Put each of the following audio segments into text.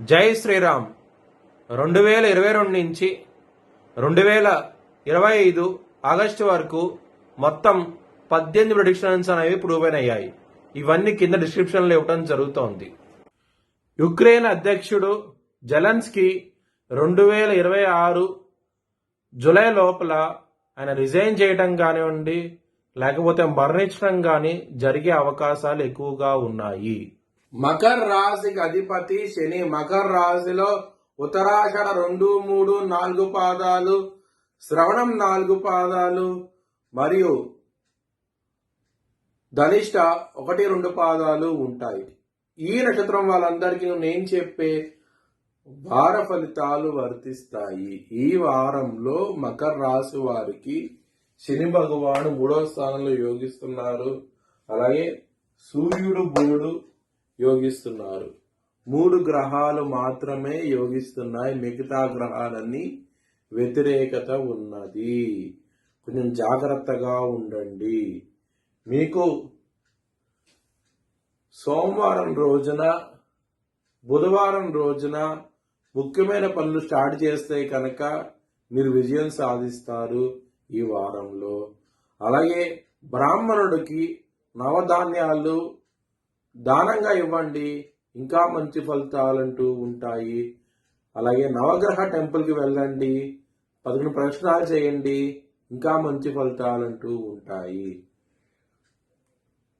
జై శ్రీరామ్. 2022 నుంచి 2025 ఆగస్టు వరకు మొత్తం 18 ప్రెడిక్షన్స్ అనేవి ప్రూవ్ అయ్యాయి. ఇవన్నీ కింద డిస్క్రిప్షన్లో ఇవ్వడం జరుగుతోంది. యుక్రెయిన్ అధ్యక్షుడు జెలెన్స్కీ 2026 జూలై లోపల ఆయన రిజైన్ చేయడం కానివ్వండి, లేకపోతే మరణించడం కానీ జరిగే అవకాశాలు ఎక్కువగా ఉన్నాయి. మకర రాశికి అధిపతి శని. మకర రాశిలో ఉత్తరాషాఢ 2, 3, 4 పాదాలు, శ్రవణం 4 పాదాలు మరియు ధనిష్ట 1, 2 పాదాలు ఉంటాయి. ఈ నక్షత్రం వాళ్ళందరికీ నేను చెప్పే వార ఫలితాలు వర్తిస్తాయి. ఈ వారంలో మకర రాశి వారికి శని భగవాను 3వ స్థానంలో యోగిస్తున్నారు. అలాగే సూర్యుడు, బుధుడు యోగిస్తున్నారు. 3 గ్రహాలు మాత్రమే యోగిస్తున్నాయి. మిగతా గ్రహాలన్నీ వ్యతిరేకత ఉన్నది. కొంచెం జాగ్రత్తగా ఉండండి. మీకు సోమవారం రోజున, బుధవారం రోజున ముఖ్యమైన పనులు స్టార్ట్ చేస్తే కనుక మీరు విజయం సాధిస్తారు ఈ వారంలో. అలాగే బ్రాహ్మణుడికి నవధాన్యాలు దానంగా ఇవ్వండి, ఇంకా మంచి ఫలితాలంటూ ఉంటాయి. అలాగే నవగ్రహ టెంపుల్కి వెళ్ళండి, 11 ప్రదక్షిణాలు చేయండి, ఇంకా మంచి ఫలితాలంటూ ఉంటాయి.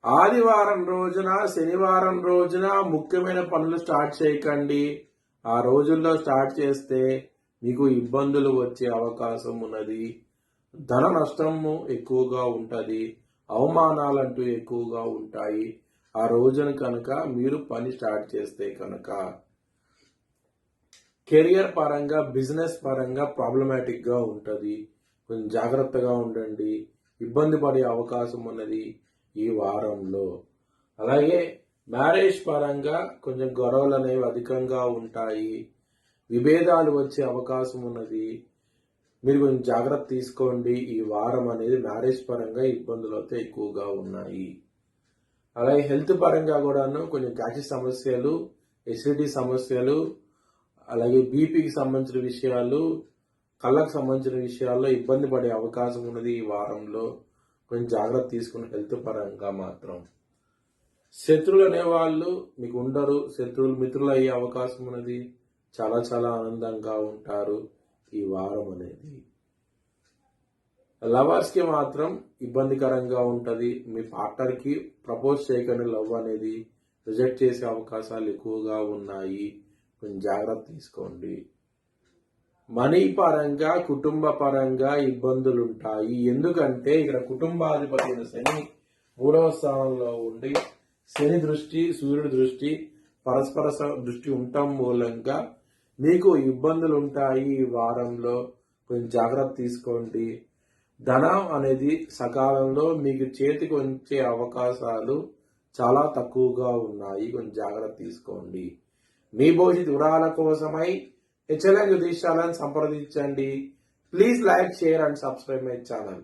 ఆదివారం రోజున, శనివారం రోజున ముఖ్యమైన పనులు స్టార్ట్ చేయకండి. ఆ రోజుల్లో స్టార్ట్ చేస్తే మీకు ఇబ్బందులు వచ్చే అవకాశం ఉన్నది. ధన నష్టము ఎక్కువగా ఉంటుంది, అవమానాలంటూ ఎక్కువగా ఉంటాయి. ఆ రోజున కనుక మీరు పని స్టార్ట్ చేస్తే కనుక కెరియర్ పరంగా, బిజినెస్ పరంగా ప్రాబ్లమాటిక్ గా ఉంటుంది. కొంచెం జాగ్రత్తగా ఉండండి. ఇబ్బంది పడే అవకాశం ఉన్నది ఈ వారంలో. అలాగే మ్యారేజ్ పరంగా కొంచెం గొడవలు అనేవి అధికంగా ఉంటాయి. విభేదాలు వచ్చే అవకాశం ఉన్నది. మీరు కొంచెం జాగ్రత్త తీసుకోండి. ఈ వారం అనేది మ్యారేజ్ పరంగా ఇబ్బందులు అయితే ఎక్కువగా ఉన్నాయి. అలాగే హెల్త్ పరంగా కూడాను కొంచెం గ్యాస్ సమస్యలు, ఎసిడిటీ సమస్యలు, అలాగే బీపీకి సంబంధించిన విషయాలు, కళ్ళకు సంబంధించిన విషయాల్లో ఇబ్బంది పడే అవకాశం ఉన్నది ఈ వారంలో. కొంచెం జాగ్రత్త తీసుకుని హెల్త్ పరంగా మాత్రం. శత్రువులు అనేవాళ్ళు మీకు ఉండరు. శత్రువులు మిత్రులు అయ్యే అవకాశం ఉన్నది. చాలా చాలా ఆనందంగా ఉంటారు ఈ వారం అనేది. లవర్స్కి మాత్రం ఇబ్బందికరంగా ఉంటుంది. మీ పార్ట్నర్కి ప్రపోజ్ చేయకుండా లవ్ అనేది రిజెక్ట్ చేసే అవకాశాలు ఎక్కువగా ఉన్నాయి. కొంచెం జాగ్రత్త తీసుకోండి. మనీ పరంగా, కుటుంబ పరంగా ఇబ్బందులు ఉంటాయి. ఎందుకంటే ఇక్కడ కుటుంబాధిపతి అయిన శని 3వ స్థానంలో ఉండి, శని దృష్టి, సూర్యుడి దృష్టి, పరస్పర దృష్టి ఉండటం మూలంగా మీకు ఇబ్బందులు ఉంటాయి ఈ వారంలో. కొంచెం జాగ్రత్త తీసుకోండి. ధనం అనేది సకాలంలో మీకు చేతికి వచ్చే అవకాశాలు చాలా తక్కువగా ఉన్నాయి. కొంచెం జాగ్రత్త తీసుకోండి. మీ భవిష్యత్ వివరాల కోసమై HLN జ్యోతిష్యాలను సంప్రదించండి. Please like, share and subscribe my channel.